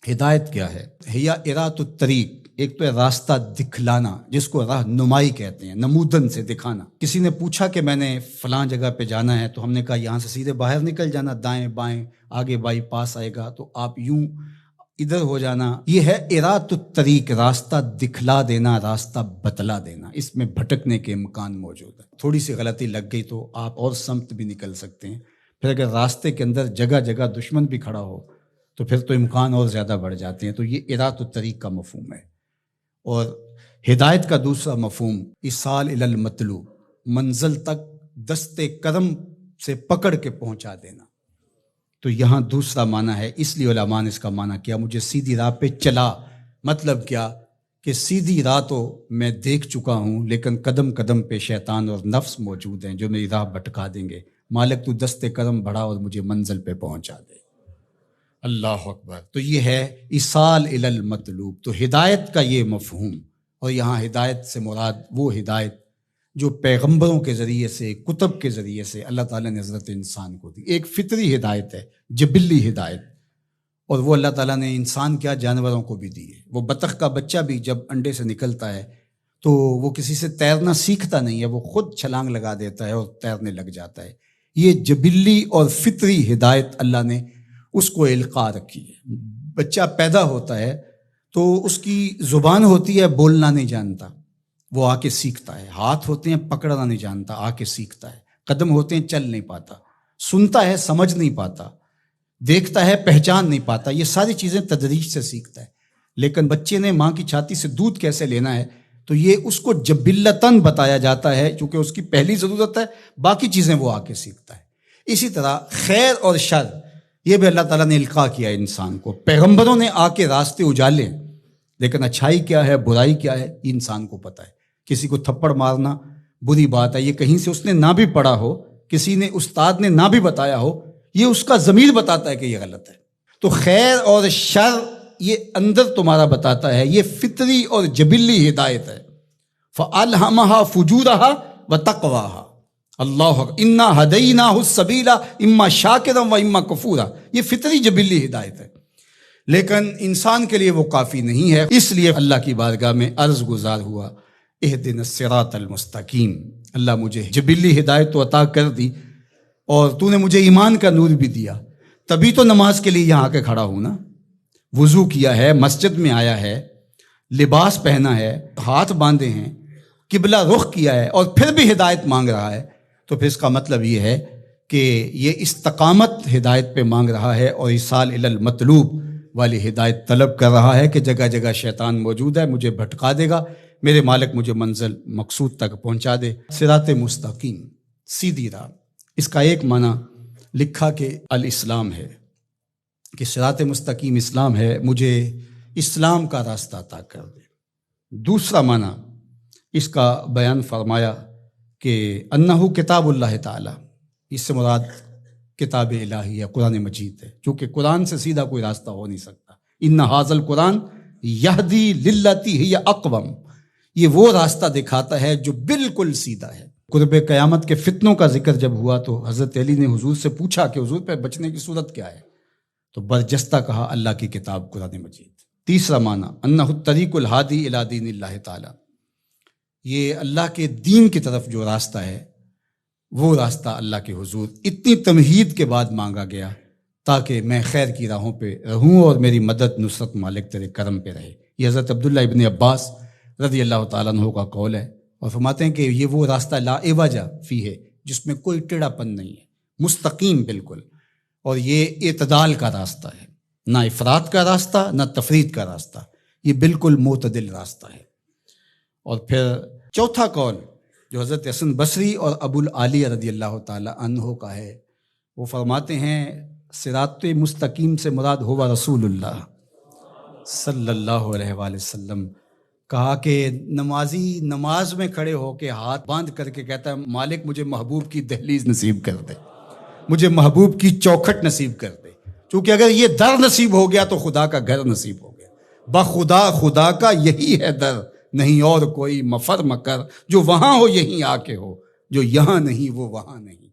ہدایت کیا ہے؟ ہیا ارات الطریق، ایک تو ہے راستہ دکھلانا، جس کو راہ نمائی کہتے ہیں، نمودن سے دکھانا۔ کسی نے پوچھا کہ میں نے فلاں جگہ پہ جانا ہے، تو ہم نے کہا یہاں سے سیدھے باہر نکل جانا، دائیں بائیں آگے بائی پاس آئے گا، تو آپ یوں ادھر ہو جانا۔ یہ ہے ارات الطریق، راستہ دکھلا دینا، راستہ بتلا دینا۔ اس میں بھٹکنے کے امکان موجود ہے، تھوڑی سی غلطی لگ گئی تو آپ اور سمت بھی نکل سکتے ہیں۔ پھر اگر راستے کے اندر جگہ جگہ دشمن بھی کھڑا ہو تو پھر تو امکان اور زیادہ بڑھ جاتے ہیں۔ تو یہ ارات الطریق کا مفہوم ہے۔ اور ہدایت کا دوسرا مفہوم ایصال الی المطلوب، منزل تک دستے کرم سے پکڑ کے پہنچا دینا۔ تو یہاں دوسرا معنی ہے، اس لیے علماء نے اس کا معنی کیا مجھے سیدھی راہ پہ چلا۔ مطلب کیا کہ سیدھی راہ تو میں دیکھ چکا ہوں، لیکن قدم قدم پہ شیطان اور نفس موجود ہیں جو میری راہ بھٹکا دیں گے۔ مالک تو دستے کرم بڑھا اور مجھے منزل پہ پہنچا دے۔ اللہ اکبر۔ تو یہ ہے ایصال الی المطلوب۔ تو ہدایت کا یہ مفہوم، اور یہاں ہدایت سے مراد وہ ہدایت جو پیغمبروں کے ذریعے سے، کتب کے ذریعے سے اللہ تعالیٰ نے حضرت انسان کو دی۔ ایک فطری ہدایت ہے، جبلی ہدایت، اور وہ اللہ تعالیٰ نے انسان کیا جانوروں کو بھی دی ہے۔ وہ بطخ کا بچہ بھی جب انڈے سے نکلتا ہے تو وہ کسی سے تیرنا سیکھتا نہیں ہے، وہ خود چھلانگ لگا دیتا ہے اور تیرنے لگ جاتا ہے۔ یہ جبلی اور فطری ہدایت اللہ نے اس کو القاء رکھی ہے۔ بچہ پیدا ہوتا ہے تو اس کی زبان ہوتی ہے، بولنا نہیں جانتا، وہ آ کے سیکھتا ہے۔ ہاتھ ہوتے ہیں، پکڑنا نہیں جانتا، آ کے سیکھتا ہے۔ قدم ہوتے ہیں، چل نہیں پاتا۔ سنتا ہے، سمجھ نہیں پاتا۔ دیکھتا ہے، پہچان نہیں پاتا۔ یہ ساری چیزیں تدریج سے سیکھتا ہے۔ لیکن بچے نے ماں کی چھاتی سے دودھ کیسے لینا ہے، تو یہ اس کو جبلتاً بتایا جاتا ہے، چونکہ اس کی پہلی ضرورت ہے، باقی چیزیں وہ آ کے سیکھتا ہے۔ اسی طرح خیر اور شر، یہ بھی اللہ تعالیٰ نے القاء کیا ہے انسان کو۔ پیغمبروں نے آ کے راستے اجالے، لیکن اچھائی کیا ہے، برائی کیا ہے، یہ انسان کو پتہ ہے۔ کسی کو تھپڑ مارنا بری بات ہے، یہ کہیں سے اس نے نہ بھی پڑھا ہو، کسی نے استاد نے نہ بھی بتایا ہو، یہ اس کا ضمیر بتاتا ہے کہ یہ غلط ہے۔ تو خیر اور شر یہ اندر تمہارا بتاتا ہے، یہ فطری اور جبلی ہدایت ہے۔ فَأَلْهَمَهَا فُجُورَهَا وَتَقْوَاهَا۔ اللہ اِنَّا هَدَيْنَاهُ السَّبِيلَ إِمَّا شَاكِرًا وَإِمَّا كَفُورًا۔ یہ فطری جبلی ہدایت ہے، لیکن انسان کے لیے وہ کافی نہیں ہے۔ اس لیے اللہ کی بارگاہ میں عرض گزار ہوا، اهدنا الصراط المستقیم۔ اللہ مجھے جبلی ہدایت تو عطا کر دی، اور تو نے مجھے ایمان کا نور بھی دیا، تبھی تو نماز کے لیے یہاں کے کھڑا ہوں نا۔ وضو کیا ہے، مسجد میں آیا ہے، لباس پہنا ہے، ہاتھ باندھے ہیں، قبلہ رخ کیا ہے، اور پھر بھی ہدایت مانگ رہا ہے، تو پھر اس کا مطلب یہ ہے کہ یہ استقامت ہدایت پہ مانگ رہا ہے، اور ایصال الی المطلوب والی ہدایت طلب کر رہا ہے کہ جگہ جگہ شیطان موجود ہے، مجھے بھٹکا دے گا، میرے مالک مجھے منزل مقصود تک پہنچا دے۔ صراط مستقیم، سیدھی راہ، اس کا ایک معنی لکھا کہ الاسلام ہے، کہ صراط مستقیم اسلام ہے، مجھے اسلام کا راستہ عطا کر دے۔ دوسرا معنی اس کا بیان فرمایا کہ انہو کتاب اللہ تعالی، اس سے مراد کتاب الہی ہے، قرآن مجید ہے، چونکہ قرآن سے سیدھا کوئی راستہ ہو نہیں سکتا۔ ان ھذا القرآن یہدی للتی ہی اقوم، یہ وہ راستہ دکھاتا ہے جو بالکل سیدھا ہے۔ قرب قیامت کے فتنوں کا ذکر جب ہوا تو حضرت علی نے حضور سے پوچھا کہ حضور پہ بچنے کی صورت کیا ہے، تو برجستہ کہا اللہ کی کتاب قرآن مجید۔ تیسرا معنی انہ الطریق الہادی الی دین اللہ تعالی، یہ اللہ کے دین کی طرف جو راستہ ہے، وہ راستہ اللہ کے حضور اتنی تمہید کے بعد مانگا گیا تاکہ میں خیر کی راہوں پہ رہوں اور میری مدد نصرت مالک تیرے کرم پہ رہے۔ یہ حضرت عبداللہ ابن عباس رضی اللہ تعالیٰ عنہ کا قول ہے، اور فرماتے ہیں کہ یہ وہ راستہ لا عوج فیہ ہے، جس میں کوئی ٹیڑھا پن نہیں ہے، مستقیم بالکل، اور یہ اعتدال کا راستہ ہے، نہ افراط کا راستہ نہ تفرید کا راستہ، یہ بالکل معتدل راستہ ہے۔ اور پھر چوتھا قول جو حضرت حسن بصری اور ابو العالیہ رضی اللہ تعالی عنہ کا ہے، وہ فرماتے ہیں صراط مستقیم سے مراد ہوا رسول اللہ صلی اللہ علیہ وآلہ وسلم۔ کہا کہ نمازی نماز میں کھڑے ہو کے ہاتھ باندھ کر کے کہتا ہے مالک مجھے محبوب کی دہلیز نصیب کر دے، مجھے محبوب کی چوکھٹ نصیب کر دے، کیونکہ اگر یہ در نصیب ہو گیا تو خدا کا گھر نصیب ہو گیا۔ بخدا خدا کا یہی ہے در، نہیں اور کوئی مفر مکر، جو وہاں ہو یہیں آ کے ہو، جو یہاں نہیں وہ وہاں نہیں۔